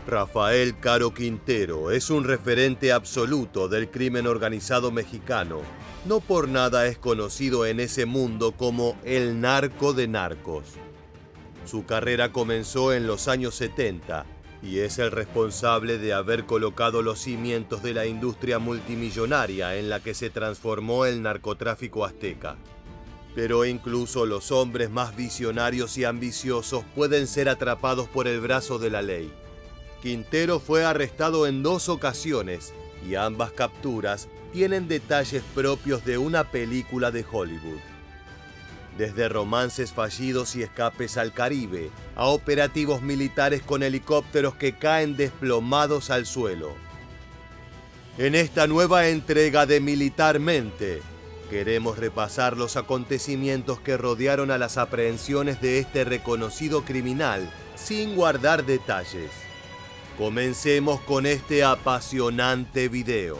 Rafael Caro Quintero es un referente absoluto del crimen organizado mexicano. No por nada es conocido en ese mundo como el narco de narcos. Su carrera comenzó en los años 70 y es el responsable de haber colocado los cimientos de la industria multimillonaria en la que se transformó el narcotráfico azteca. Pero incluso los hombres más visionarios y ambiciosos pueden ser atrapados por el brazo de la ley. Quintero fue arrestado en 2 ocasiones y ambas capturas tienen detalles propios de una película de Hollywood. Desde romances fallidos y escapes al Caribe, a operativos militares con helicópteros que caen desplomados al suelo. En esta nueva entrega de Militarmente, queremos repasar los acontecimientos que rodearon a las aprehensiones de este reconocido criminal, sin guardar detalles. Comencemos con este apasionante video.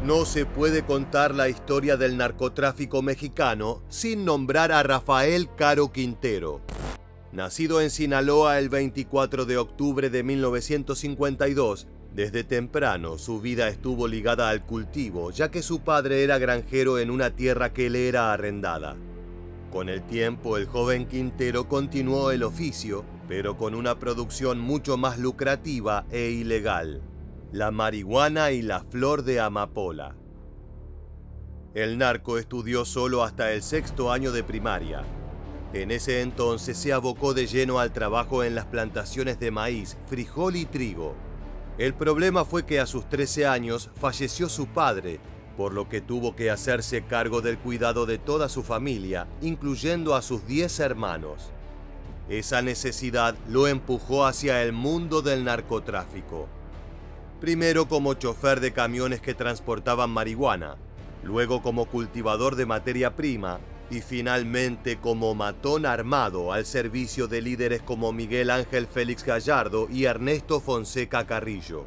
No se puede contar la historia del narcotráfico mexicano sin nombrar a Rafael Caro Quintero. Nacido en Sinaloa el 24 de octubre de 1952, desde temprano su vida estuvo ligada al cultivo, ya que su padre era granjero en una tierra que le era arrendada. Con el tiempo, el joven Quintero continuó el oficio, pero con una producción mucho más lucrativa e ilegal: la marihuana y la flor de amapola. El narco estudió solo hasta el 6º año de primaria. En ese entonces se abocó de lleno al trabajo en las plantaciones de maíz, frijol y trigo. El problema fue que a sus 13 años falleció su padre, por lo que tuvo que hacerse cargo del cuidado de toda su familia, incluyendo a sus 10 hermanos. Esa necesidad lo empujó hacia el mundo del narcotráfico. Primero como chofer de camiones que transportaban marihuana, luego como cultivador de materia prima y finalmente como matón armado al servicio de líderes como Miguel Ángel Félix Gallardo y Ernesto Fonseca Carrillo.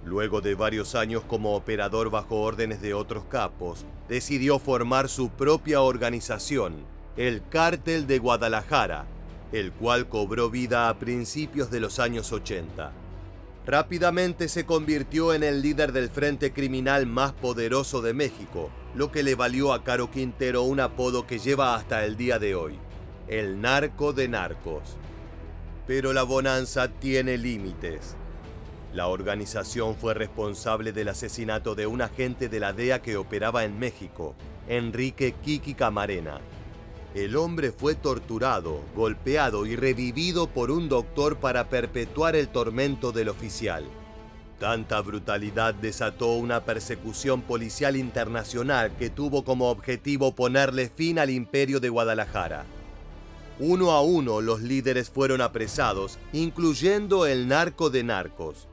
Luego de varios años como operador bajo órdenes de otros capos, decidió formar su propia organización, el Cártel de Guadalajara, el cual cobró vida a principios de los años 80. Rápidamente se convirtió en el líder del frente criminal más poderoso de México, lo que le valió a Caro Quintero un apodo que lleva hasta el día de hoy: el narco de narcos. Pero la bonanza tiene límites. La organización fue responsable del asesinato de un agente de la DEA que operaba en México, Enrique Kiki Camarena. El hombre fue torturado, golpeado y revivido por un doctor para perpetuar el tormento del oficial. Tanta brutalidad desató una persecución policial internacional que tuvo como objetivo ponerle fin al imperio de Guadalajara. Uno a uno los líderes fueron apresados, incluyendo el narco de narcos.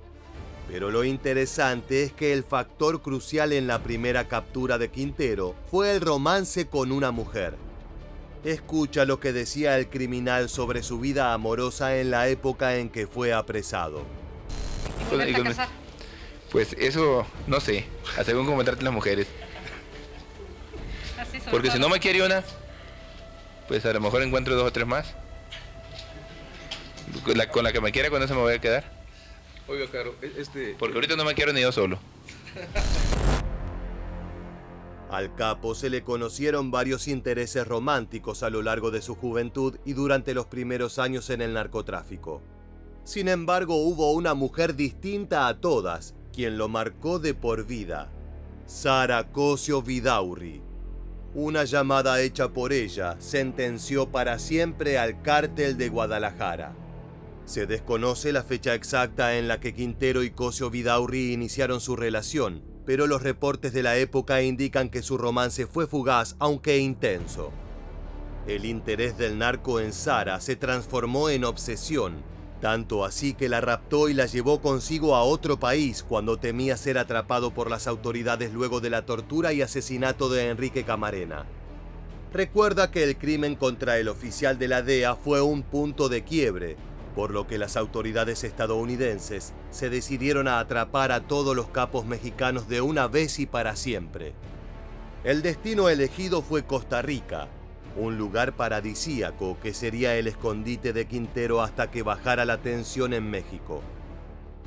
Pero lo interesante es que el factor crucial en la primera captura de Quintero fue el romance con una mujer. Escucha lo que decía el criminal sobre su vida amorosa en la época en que fue apresado. Pues eso, no sé, según cómo traten las mujeres. Porque si no me quiere una, pues a lo mejor encuentro 2 o 3 más. Con la que me quiera, con eso me voy a quedar. Oiga, Caro, porque ahorita no me quiero ni yo solo. Al capo se le conocieron varios intereses románticos a lo largo de su juventud y durante los primeros años en el narcotráfico. Sin embargo, hubo una mujer distinta a todas, quien lo marcó de por vida: Sara Cosio Vidaurri. Una llamada hecha por ella sentenció para siempre al Cártel de Guadalajara. Se desconoce la fecha exacta en la que Quintero y Cosio Vidaurri iniciaron su relación, pero los reportes de la época indican que su romance fue fugaz, aunque intenso. El interés del narco en Sara se transformó en obsesión, tanto así que la raptó y la llevó consigo a otro país cuando temía ser atrapado por las autoridades luego de la tortura y asesinato de Enrique Camarena. Recuerda que el crimen contra el oficial de la DEA fue un punto de quiebre, por lo que las autoridades estadounidenses se decidieron a atrapar a todos los capos mexicanos de una vez y para siempre. El destino elegido fue Costa Rica, un lugar paradisíaco que sería el escondite de Quintero hasta que bajara la tensión en México.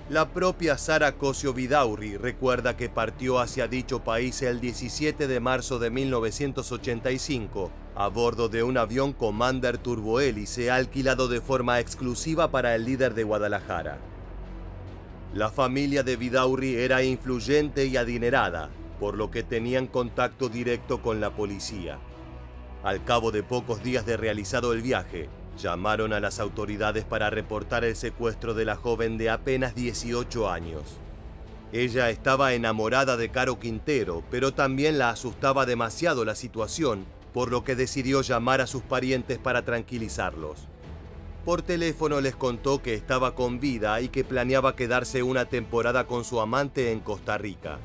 La propia Sara Cosio Vidaurri recuerda que partió hacia dicho país el 17 de marzo de 1985 a bordo de un avión Commander turbohélice alquilado de forma exclusiva para el líder de Guadalajara. La familia de Vidaurri era influyente y adinerada, por lo que tenían contacto directo con la policía. Al cabo de pocos días de realizado el viaje, llamaron a las autoridades para reportar el secuestro de la joven de apenas 18 años. Ella estaba enamorada de Caro Quintero, pero también la asustaba demasiado la situación, por lo que decidió llamar a sus parientes para tranquilizarlos. Por teléfono les contó que estaba con vida y que planeaba quedarse una temporada con su amante en Costa Rica.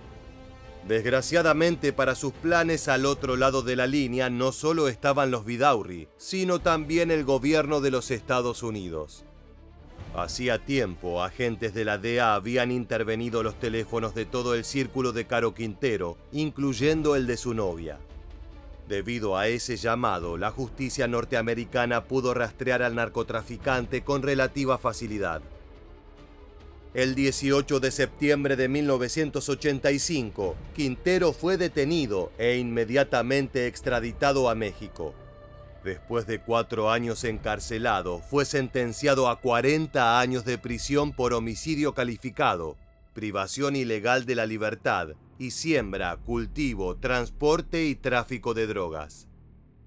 Desgraciadamente para sus planes, al otro lado de la línea no solo estaban los Vidaurri, sino también el gobierno de los Estados Unidos. Hacía tiempo, agentes de la DEA habían intervenido los teléfonos de todo el círculo de Caro Quintero, incluyendo el de su novia. Debido a ese llamado, la justicia norteamericana pudo rastrear al narcotraficante con relativa facilidad. El 18 de septiembre de 1985, Quintero fue detenido e inmediatamente extraditado a México. Después de 4 años encarcelado, fue sentenciado a 40 años de prisión por homicidio calificado, privación ilegal de la libertad y siembra, cultivo, transporte y tráfico de drogas.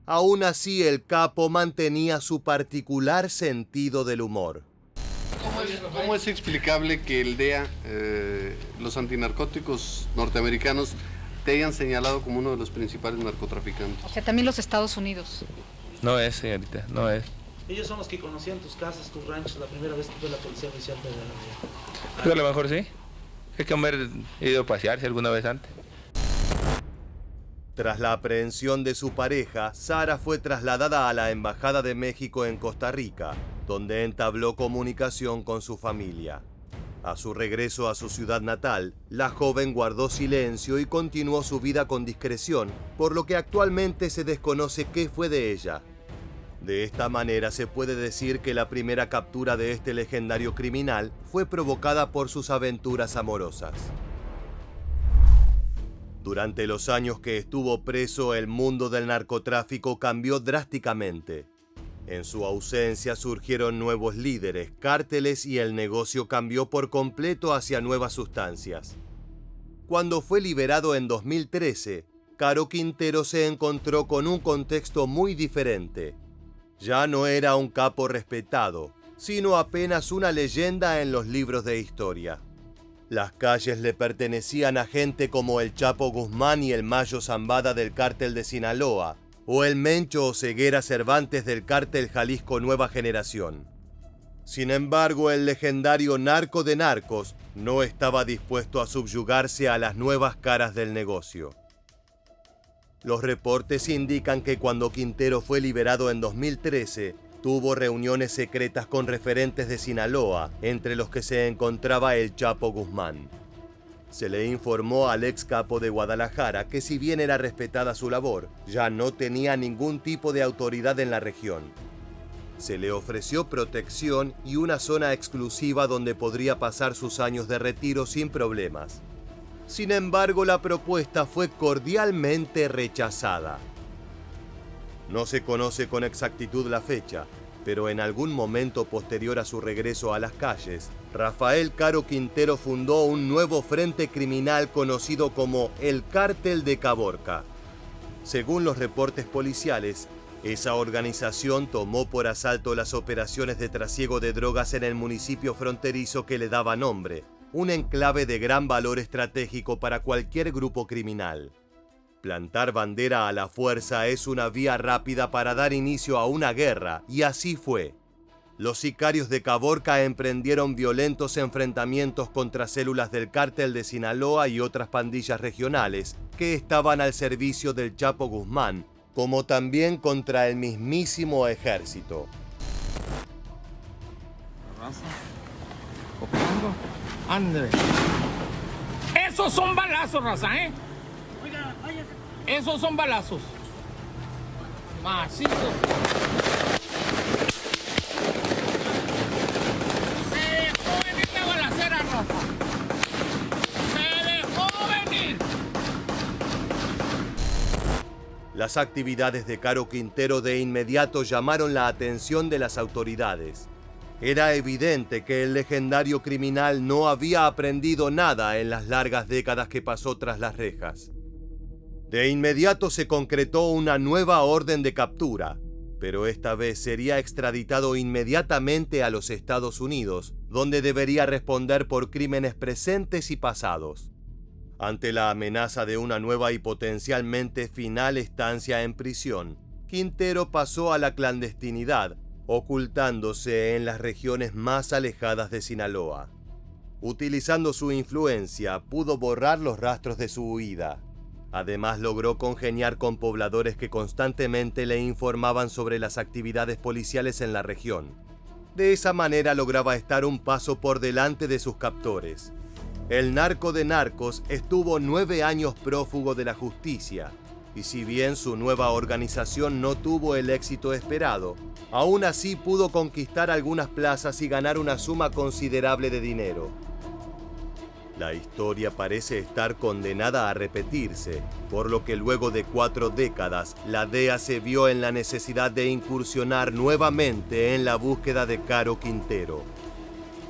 Aún así, el capo mantenía su particular sentido del humor. ¿Cómo es explicable que el DEA, los antinarcóticos norteamericanos, te hayan señalado como uno de los principales narcotraficantes? O sea, también los Estados Unidos. No es, señorita, no es. Ellos son los que conocían tus casas, tus ranchos, la primera vez que fue la policía oficial de la DEA. Pues a lo mejor sí. Es que haber ido a pasearse alguna vez antes. Tras la aprehensión de su pareja, Sara fue trasladada a la Embajada de México en Costa Rica, donde entabló comunicación con su familia. A su regreso a su ciudad natal, la joven guardó silencio y continuó su vida con discreción, por lo que actualmente se desconoce qué fue de ella. De esta manera se puede decir que la primera captura de este legendario criminal fue provocada por sus aventuras amorosas. Durante los años que estuvo preso, el mundo del narcotráfico cambió drásticamente. En su ausencia surgieron nuevos líderes, cárteles y el negocio cambió por completo hacia nuevas sustancias. Cuando fue liberado en 2013, Caro Quintero se encontró con un contexto muy diferente. Ya no era un capo respetado, sino apenas una leyenda en los libros de historia. Las calles le pertenecían a gente como el Chapo Guzmán y el Mayo Zambada del cártel de Sinaloa, o el Mencho Oseguera Cervantes del cártel Jalisco Nueva Generación. Sin embargo, el legendario narco de narcos no estaba dispuesto a subyugarse a las nuevas caras del negocio. Los reportes indican que cuando Quintero fue liberado en 2013, tuvo reuniones secretas con referentes de Sinaloa, entre los que se encontraba el Chapo Guzmán. Se le informó al ex capo de Guadalajara que si bien era respetada su labor, ya no tenía ningún tipo de autoridad en la región. Se le ofreció protección y una zona exclusiva donde podría pasar sus años de retiro sin problemas. Sin embargo, la propuesta fue cordialmente rechazada. No se conoce con exactitud la fecha, pero en algún momento posterior a su regreso a las calles, Rafael Caro Quintero fundó un nuevo frente criminal conocido como el Cártel de Caborca. Según los reportes policiales, esa organización tomó por asalto las operaciones de trasiego de drogas en el municipio fronterizo que le daba nombre, un enclave de gran valor estratégico para cualquier grupo criminal. Plantar bandera a la fuerza es una vía rápida para dar inicio a una guerra, y así fue. Los sicarios de Caborca emprendieron violentos enfrentamientos contra células del cártel de Sinaloa y otras pandillas regionales que estaban al servicio del Chapo Guzmán, como también contra el mismísimo ejército. Esos son balazos, raza, ¿eh? Esos son balazos. Macizo. Se dejó venir la balacera, Rafa. Se dejó venir. Las actividades de Caro Quintero de inmediato llamaron la atención de las autoridades. Era evidente que el legendario criminal no había aprendido nada en las largas décadas que pasó tras las rejas. De inmediato se concretó una nueva orden de captura, pero esta vez sería extraditado inmediatamente a los Estados Unidos, donde debería responder por crímenes presentes y pasados. Ante la amenaza de una nueva y potencialmente final estancia en prisión, Quintero pasó a la clandestinidad, ocultándose en las regiones más alejadas de Sinaloa. Utilizando su influencia, pudo borrar los rastros de su huida. Además, logró congeniar con pobladores que constantemente le informaban sobre las actividades policiales en la región. De esa manera lograba estar un paso por delante de sus captores. El narco de narcos estuvo 9 años prófugo de la justicia, y si bien su nueva organización no tuvo el éxito esperado, aún así pudo conquistar algunas plazas y ganar una suma considerable de dinero. La historia parece estar condenada a repetirse, por lo que luego de 4 décadas, la DEA se vio en la necesidad de incursionar nuevamente en la búsqueda de Caro Quintero.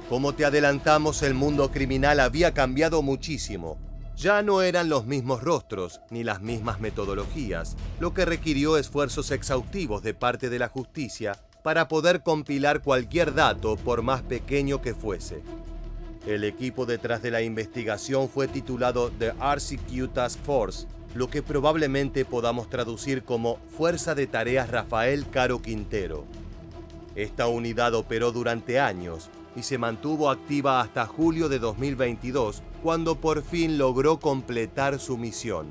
Como te adelantamos, el mundo criminal había cambiado muchísimo. Ya no eran los mismos rostros ni las mismas metodologías, lo que requirió esfuerzos exhaustivos de parte de la justicia para poder compilar cualquier dato, por más pequeño que fuese. El equipo detrás de la investigación fue titulado The RCQ Task Force, lo que probablemente podamos traducir como Fuerza de Tareas Rafael Caro Quintero. Esta unidad operó durante años y se mantuvo activa hasta julio de 2022, cuando por fin logró completar su misión.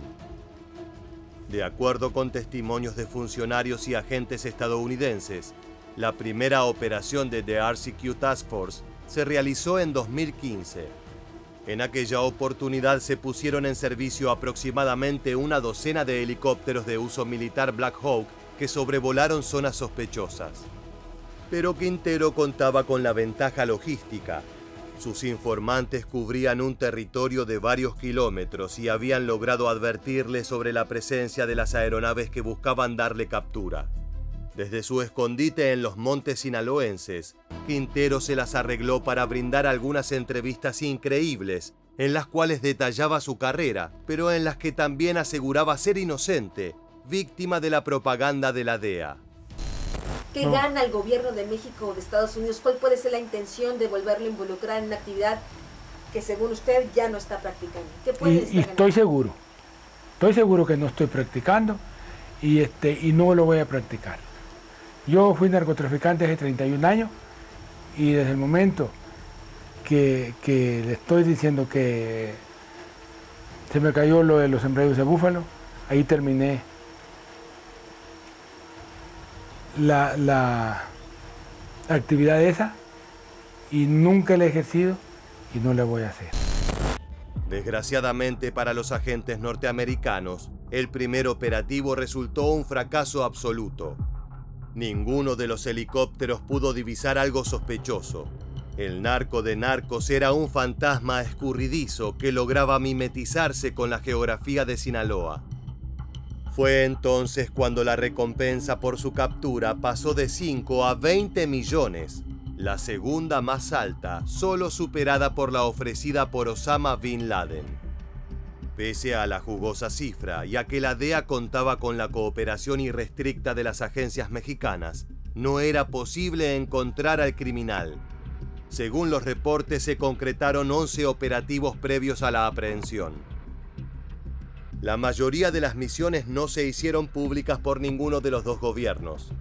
De acuerdo con testimonios de funcionarios y agentes estadounidenses, la primera operación de The RCQ Task Force se realizó en 2015. En aquella oportunidad se pusieron en servicio aproximadamente una docena de helicópteros de uso militar Black Hawk que sobrevolaron zonas sospechosas. Pero Quintero contaba con la ventaja logística. Sus informantes cubrían un territorio de varios kilómetros y habían logrado advertirle sobre la presencia de las aeronaves que buscaban darle captura. Desde su escondite en los montes sinaloenses, Quintero se las arregló para brindar algunas entrevistas increíbles, en las cuales detallaba su carrera, pero en las que también aseguraba ser inocente, víctima de la propaganda de la DEA. ¿Qué gana el gobierno de México o de Estados Unidos? ¿Cuál puede ser la intención de volverlo a involucrar en una actividad que según usted ya no está practicando? ¿Qué puede estar ganando? Estoy seguro que no estoy practicando y no lo voy a practicar. Yo fui narcotraficante hace 31 años y desde el momento que le estoy diciendo que se me cayó lo de los sembradíos de búfalo, ahí terminé la actividad esa y nunca la he ejercido y no la voy a hacer. Desgraciadamente para los agentes norteamericanos, el primer operativo resultó un fracaso absoluto. Ninguno de los helicópteros pudo divisar algo sospechoso. El narco de narcos era un fantasma escurridizo que lograba mimetizarse con la geografía de Sinaloa. Fue entonces cuando la recompensa por su captura pasó de 5 a 20 millones, la segunda más alta, solo superada por la ofrecida por Osama Bin Laden. Pese a la jugosa cifra y a que la DEA contaba con la cooperación irrestricta de las agencias mexicanas, no era posible encontrar al criminal. Según los reportes, se concretaron 11 operativos previos a la aprehensión. La mayoría de las misiones no se hicieron públicas por ninguno de los dos gobiernos.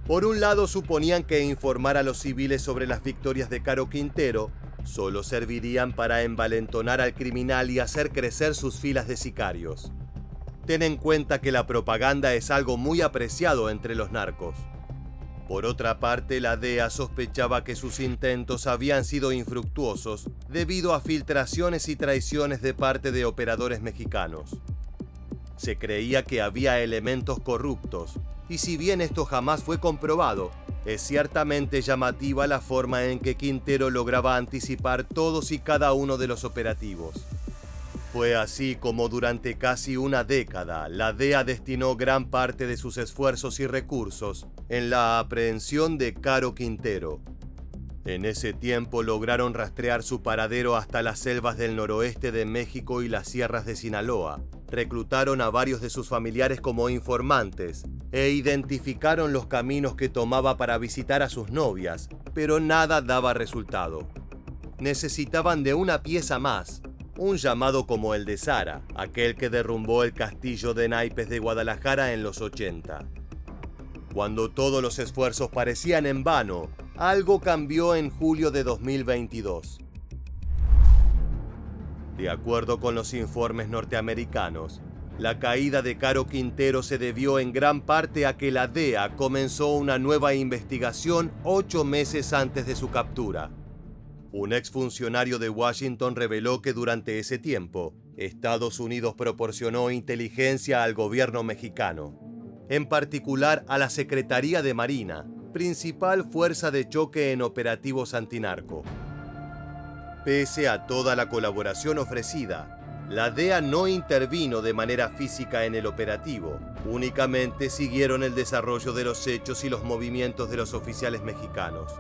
Por un lado, suponían que informar a los civiles sobre las victorias de Caro Quintero solo servirían para envalentonar al criminal y hacer crecer sus filas de sicarios. Ten en cuenta que la propaganda es algo muy apreciado entre los narcos. Por otra parte, la DEA sospechaba que sus intentos habían sido infructuosos debido a filtraciones y traiciones de parte de operadores mexicanos. Se creía que había elementos corruptos, Y si bien esto jamás fue comprobado, es ciertamente llamativa la forma en que Quintero lograba anticipar todos y cada uno de los operativos. Fue así como durante casi una década la DEA destinó gran parte de sus esfuerzos y recursos en la aprehensión de Caro Quintero. En ese tiempo lograron rastrear su paradero hasta las selvas del noroeste de México y las sierras de Sinaloa. Reclutaron a varios de sus familiares como informantes e identificaron los caminos que tomaba para visitar a sus novias, pero nada daba resultado. Necesitaban de una pieza más, un llamado como el de Sara, aquel que derrumbó el castillo de naipes de Guadalajara en los 80. Cuando todos los esfuerzos parecían en vano, algo cambió en julio de 2022. De acuerdo con los informes norteamericanos, la caída de Caro Quintero se debió en gran parte a que la DEA comenzó una nueva investigación 8 meses antes de su captura. Un exfuncionario de Washington reveló que durante ese tiempo, Estados Unidos proporcionó inteligencia al gobierno mexicano, en particular a la Secretaría de Marina, principal fuerza de choque en operativos antinarco. Pese a toda la colaboración ofrecida, la DEA no intervino de manera física en el operativo, únicamente siguieron el desarrollo de los hechos y los movimientos de los oficiales mexicanos.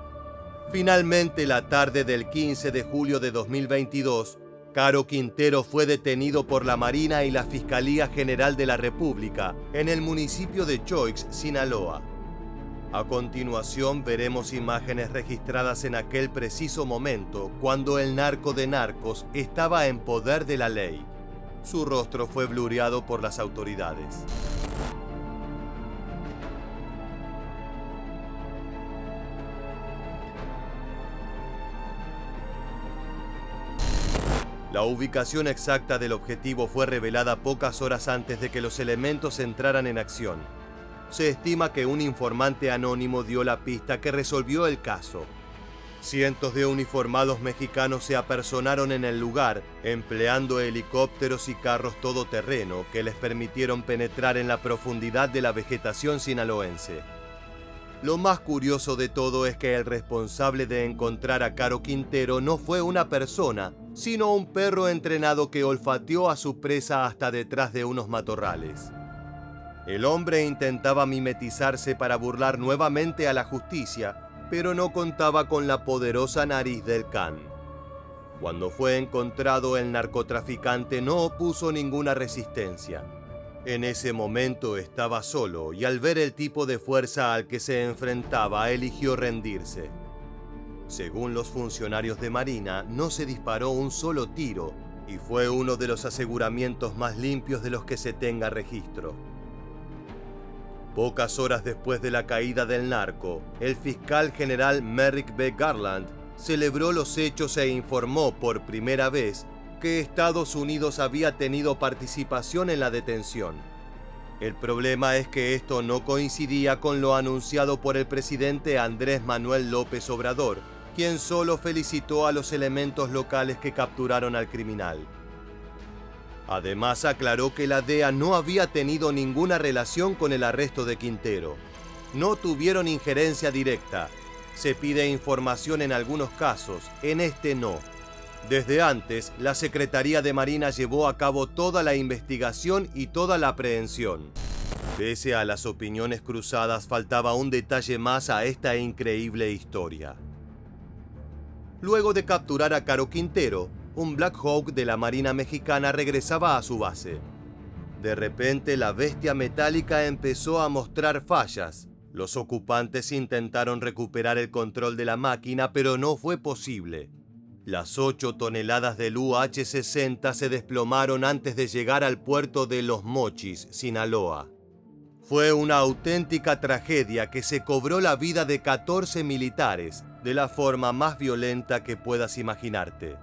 Finalmente, la tarde del 15 de julio de 2022, Caro Quintero fue detenido por la Marina y la Fiscalía General de la República en el municipio de Choix, Sinaloa. A continuación veremos imágenes registradas en aquel preciso momento cuando el narco de narcos estaba en poder de la ley. Su rostro fue blureado por las autoridades. La ubicación exacta del objetivo fue revelada pocas horas antes de que los elementos entraran en acción. Se estima que un informante anónimo dio la pista que resolvió el caso. Cientos de uniformados mexicanos se apersonaron en el lugar, empleando helicópteros y carros todoterreno que les permitieron penetrar en la profundidad de la vegetación sinaloense. Lo más curioso de todo es que el responsable de encontrar a Caro Quintero no fue una persona, sino un perro entrenado que olfateó a su presa hasta detrás de unos matorrales. El hombre intentaba mimetizarse para burlar nuevamente a la justicia, pero no contaba con la poderosa nariz del can. Cuando fue encontrado, el narcotraficante no opuso ninguna resistencia. En ese momento estaba solo y al ver el tipo de fuerza al que se enfrentaba, eligió rendirse. Según los funcionarios de Marina, no se disparó un solo tiro y fue uno de los aseguramientos más limpios de los que se tenga registro. Pocas horas después de la caída del narco, el fiscal general Merrick B. Garland celebró los hechos e informó por primera vez que Estados Unidos había tenido participación en la detención. El problema es que esto no coincidía con lo anunciado por el presidente Andrés Manuel López Obrador, quien solo felicitó a los elementos locales que capturaron al criminal. Además, aclaró que la DEA no había tenido ninguna relación con el arresto de Quintero. No tuvieron injerencia directa. Se pide información en algunos casos, en este no. Desde antes, la Secretaría de Marina llevó a cabo toda la investigación y toda la aprehensión. Pese a las opiniones cruzadas, faltaba un detalle más a esta increíble historia. Luego de capturar a Caro Quintero, un Black Hawk de la Marina Mexicana regresaba a su base. De repente, la bestia metálica empezó a mostrar fallas. Los ocupantes intentaron recuperar el control de la máquina, pero no fue posible. Las 8 toneladas del UH-60 se desplomaron antes de llegar al puerto de Los Mochis, Sinaloa. Fue una auténtica tragedia que se cobró la vida de 14 militares, de la forma más violenta que puedas imaginarte.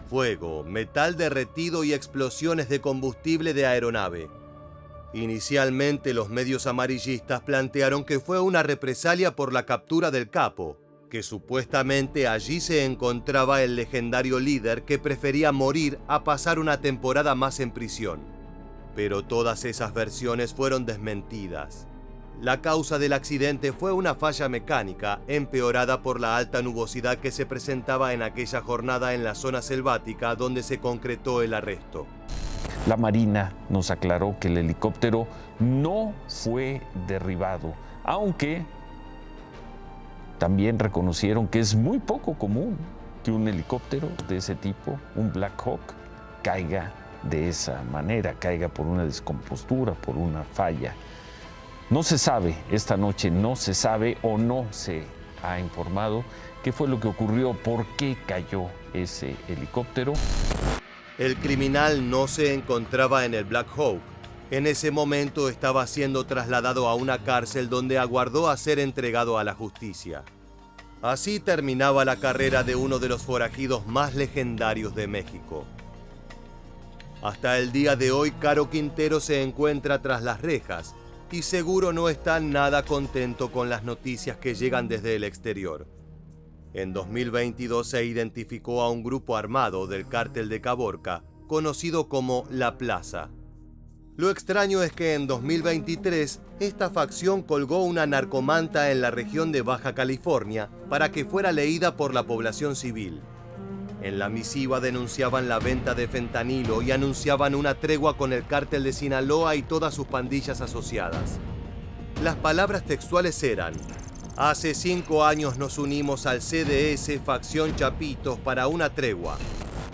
Fuego, metal derretido y explosiones de combustible de aeronave. Inicialmente los medios amarillistas plantearon que fue una represalia por la captura del capo, que supuestamente allí se encontraba el legendario líder que prefería morir a pasar una temporada más en prisión. Pero todas esas versiones fueron desmentidas. La causa del accidente fue una falla mecánica empeorada por la alta nubosidad que se presentaba en aquella jornada en la zona selvática donde se concretó el arresto. La Marina nos aclaró que el helicóptero no fue derribado, aunque también reconocieron que es muy poco común que un helicóptero de ese tipo, un Black Hawk, caiga de esa manera, caiga por una descompostura, por una falla. No se sabe, esta noche no se sabe o no se ha informado qué fue lo que ocurrió, por qué cayó ese helicóptero. El criminal no se encontraba en el Black Hawk. En ese momento estaba siendo trasladado a una cárcel donde aguardó a ser entregado a la justicia. Así terminaba la carrera de uno de los forajidos más legendarios de México. Hasta el día de hoy, Caro Quintero se encuentra tras las rejas y seguro no está nada contento con las noticias que llegan desde el exterior. En 2022 se identificó a un grupo armado del cártel de Caborca, conocido como La Plaza. Lo extraño es que en 2023 esta facción colgó una narcomanta en la región de Baja California para que fuera leída por la población civil. En la misiva denunciaban la venta de fentanilo y anunciaban una tregua con el cártel de Sinaloa y todas sus pandillas asociadas. Las palabras textuales eran: hace 5 años nos unimos al CDS Facción Chapitos para una tregua.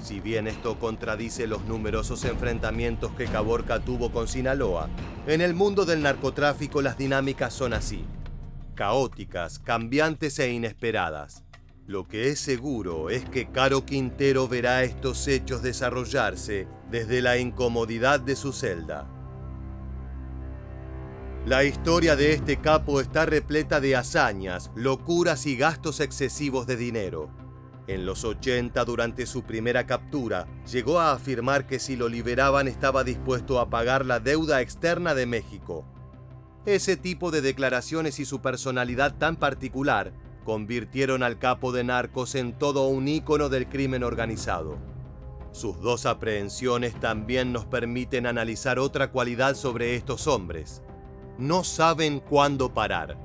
Si bien esto contradice los numerosos enfrentamientos que Caborca tuvo con Sinaloa, en el mundo del narcotráfico las dinámicas son así: caóticas, cambiantes e inesperadas. Lo que es seguro es que Caro Quintero verá estos hechos desarrollarse desde la incomodidad de su celda. La historia de este capo está repleta de hazañas, locuras y gastos excesivos de dinero. En los 80, durante su primera captura, llegó a afirmar que si lo liberaban estaba dispuesto a pagar la deuda externa de México. Ese tipo de declaraciones y su personalidad tan particular convirtieron al capo de narcos en todo un ícono del crimen organizado. Sus 2 aprehensiones también nos permiten analizar otra cualidad sobre estos hombres: no saben cuándo parar.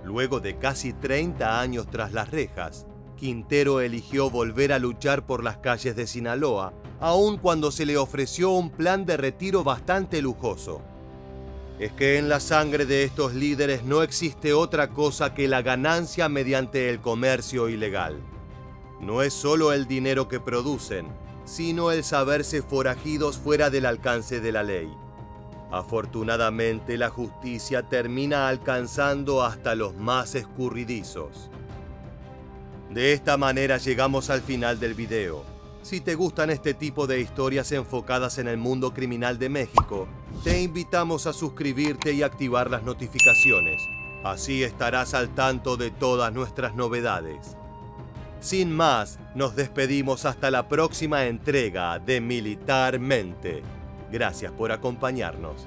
Luego de casi 30 años tras las rejas, Quintero eligió volver a luchar por las calles de Sinaloa, aun cuando se le ofreció un plan de retiro bastante lujoso. Es que en la sangre de estos líderes no existe otra cosa que la ganancia mediante el comercio ilegal. No es solo el dinero que producen, sino el saberse forajidos fuera del alcance de la ley. Afortunadamente, la justicia termina alcanzando hasta los más escurridizos. De esta manera llegamos al final del video. Si te gustan este tipo de historias enfocadas en el mundo criminal de México, te invitamos a suscribirte y activar las notificaciones. Así estarás al tanto de todas nuestras novedades. Sin más, nos despedimos hasta la próxima entrega de Militarmente. Gracias por acompañarnos.